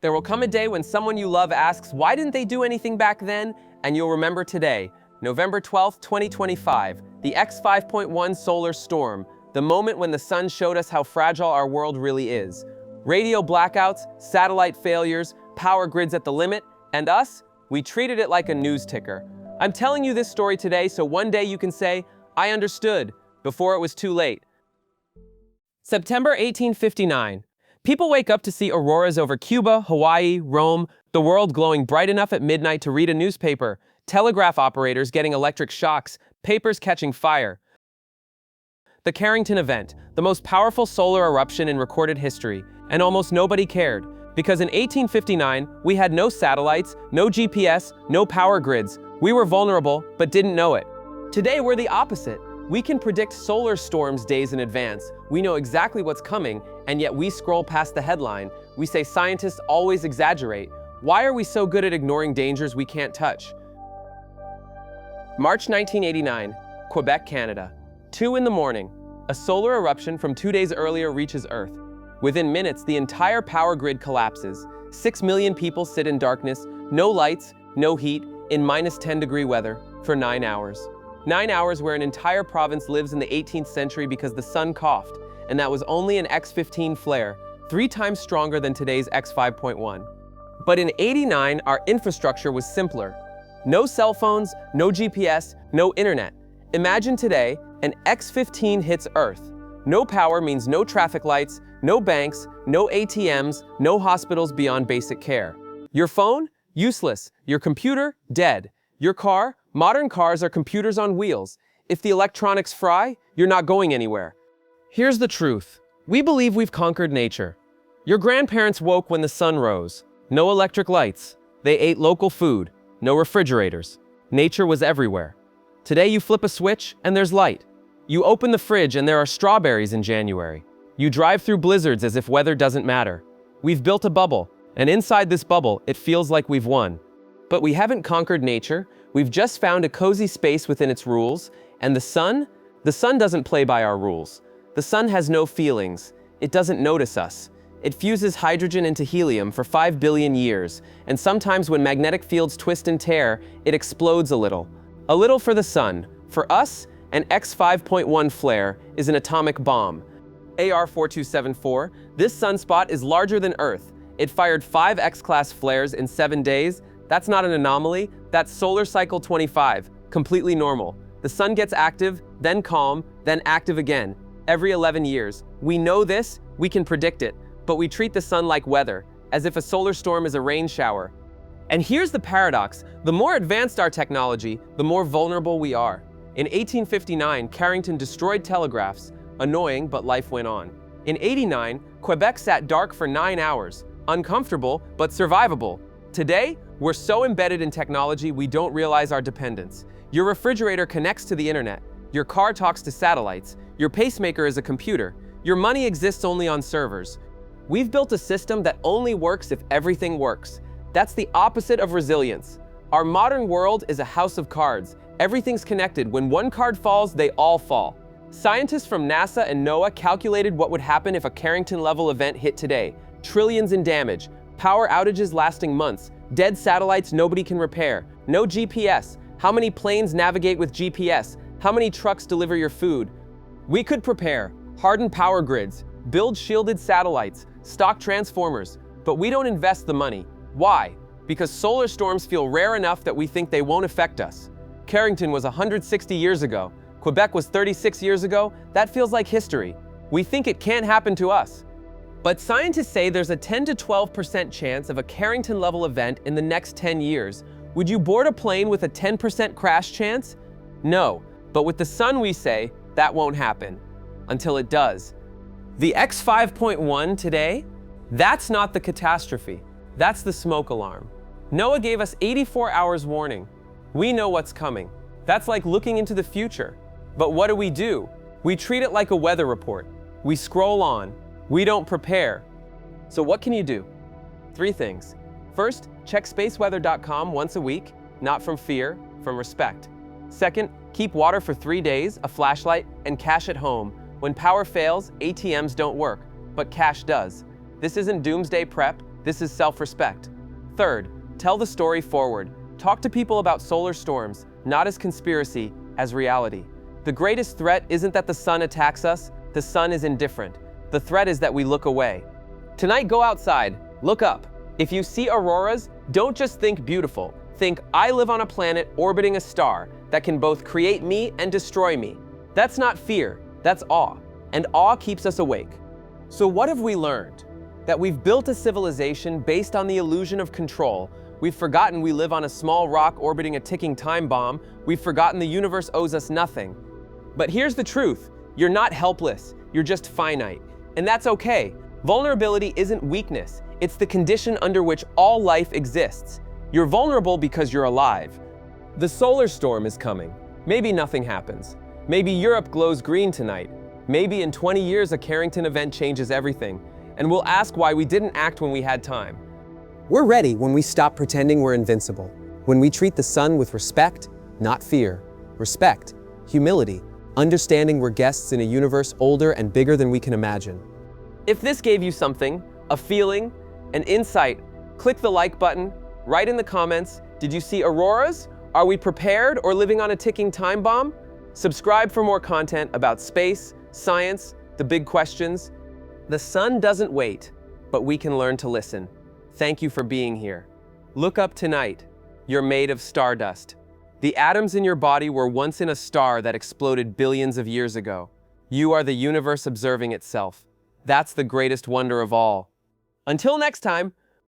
There will come a day when someone you love asks, why didn't they do anything back then? And you'll remember today, November 12th, 2025, the X5.1 solar storm, the moment when the sun showed us how fragile our world really is. Radio blackouts, satellite failures, power grids at the limit, and us, we treated it like a news ticker. I'm telling you this story today so one day you can say, I understood, before it was too late. September 1859. People wake up to see auroras over Cuba, Hawaii, Rome, the world glowing bright enough at midnight to read a newspaper, telegraph operators getting electric shocks, papers catching fire. The Carrington Event, the most powerful solar eruption in recorded history, and almost nobody cared, because in 1859, we had no satellites, no GPS, no power grids. We were vulnerable, but didn't know it. Today, we're the opposite. We can predict solar storms days in advance. We know exactly what's coming, and yet we scroll past the headline. We say scientists always exaggerate. Why are we so good at ignoring dangers we can't touch? March 1989, Quebec, Canada. 2 in the morning. A solar eruption from 2 days earlier reaches Earth. Within minutes, the entire power grid collapses. 6 million people sit in darkness, no lights, no heat, in -10-degree weather, for 9 hours. 9 hours where an entire province lives in the 18th century because the sun coughed, and that was only an X15 flare, 3 times stronger than today's X5.1. But in '89, our infrastructure was simpler. No cell phones, no GPS, no internet. Imagine today, an X15 hits Earth. No power means no traffic lights, no banks, no ATMs, no hospitals beyond basic care. Your phone? Useless. Your computer? Dead. Your car? Modern cars are computers on wheels. If the electronics fry, you're not going anywhere. Here's the truth. We believe we've conquered nature. Your grandparents woke when the sun rose. No electric lights. They ate local food. No refrigerators. Nature was everywhere. Today you flip a switch and there's light. You open the fridge and there are strawberries in January. You drive through blizzards as if weather doesn't matter. We've built a bubble, and inside this bubble, it feels like we've won. But we haven't conquered nature. We've just found a cozy space within its rules, and the sun doesn't play by our rules. The sun has no feelings. It doesn't notice us. It fuses hydrogen into helium for 5 billion years, and sometimes when magnetic fields twist and tear, it explodes a little. A little for the sun. For us, an X5.1 flare is an atomic bomb. AR-4274, this sunspot is larger than Earth. It fired 5 X-class flares in 7 days. That's not an anomaly, that's solar cycle 25, completely normal. The sun gets active, then calm, then active again, every 11 years. We know this, we can predict it, but we treat the sun like weather, as if a solar storm is a rain shower. And here's the paradox, the more advanced our technology, the more vulnerable we are. In 1859, Carrington destroyed telegraphs, annoying, but life went on. In '89, Quebec sat dark for 9 hours, uncomfortable, but survivable. Today, we're so embedded in technology we don't realize our dependence. Your refrigerator connects to the internet. Your car talks to satellites. Your pacemaker is a computer. Your money exists only on servers. We've built a system that only works if everything works. That's the opposite of resilience. Our modern world is a house of cards. Everything's connected. When one card falls, they all fall. Scientists from NASA and NOAA calculated what would happen if a Carrington-level event hit today. Trillions in damage. Power outages lasting months. Dead satellites nobody can repair. No GPS. How many planes navigate with GPS? How many trucks deliver your food? We could prepare, harden power grids, build shielded satellites, stock transformers, but we don't invest the money. Why? Because solar storms feel rare enough that we think they won't affect us. Carrington was 160 years ago. Quebec was 36 years ago. That feels like history. We think it can't happen to us. But scientists say there's a 10 to 12% chance of a Carrington-level event in the next 10 years. Would you board a plane with a 10% crash chance? No, but with the sun we say, that won't happen. Until it does. The X5.1 today? That's not the catastrophe. That's the smoke alarm. NOAA gave us 84 hours warning. We know what's coming. That's like looking into the future. But what do? We treat it like a weather report. We scroll on. We don't prepare. So what can you do? 3 things. First, check spaceweather.com once a week, not from fear, from respect. Second, keep water for 3 days, a flashlight, and cash at home. When power fails, ATMs don't work, but cash does. This isn't doomsday prep, This is self-respect. Third, tell the story forward. Talk to people about solar storms, not as conspiracy, as reality. The greatest threat isn't that the sun attacks us, the sun is indifferent. The threat is that we look away. Tonight, go outside, look up. If you see auroras, don't just think beautiful. Think, I live on a planet orbiting a star that can both create me and destroy me. That's not fear, that's awe. And awe keeps us awake. So what have we learned? That we've built a civilization based on the illusion of control. We've forgotten we live on a small rock orbiting a ticking time bomb. We've forgotten the universe owes us nothing. But here's the truth. You're not helpless. You're just finite. And that's okay. Vulnerability isn't weakness. It's the condition under which all life exists. You're vulnerable because you're alive. The solar storm is coming. Maybe nothing happens. Maybe Europe glows green tonight. Maybe in 20 years a Carrington Event changes everything. And we'll ask why we didn't act when we had time. We're ready when we stop pretending we're invincible. When we treat the sun with respect, not fear. Respect, humility, understanding we're guests in a universe older and bigger than we can imagine. If this gave you something, a feeling, an insight, click the like button, write in the comments, did you see auroras? Are we prepared or living on a ticking time bomb? Subscribe for more content about space, science, the big questions. The sun doesn't wait, but we can learn to listen. Thank you for being here. Look up tonight. You're made of stardust. The atoms in your body were once in a star that exploded billions of years ago. You are the universe observing itself. That's the greatest wonder of all. Until next time,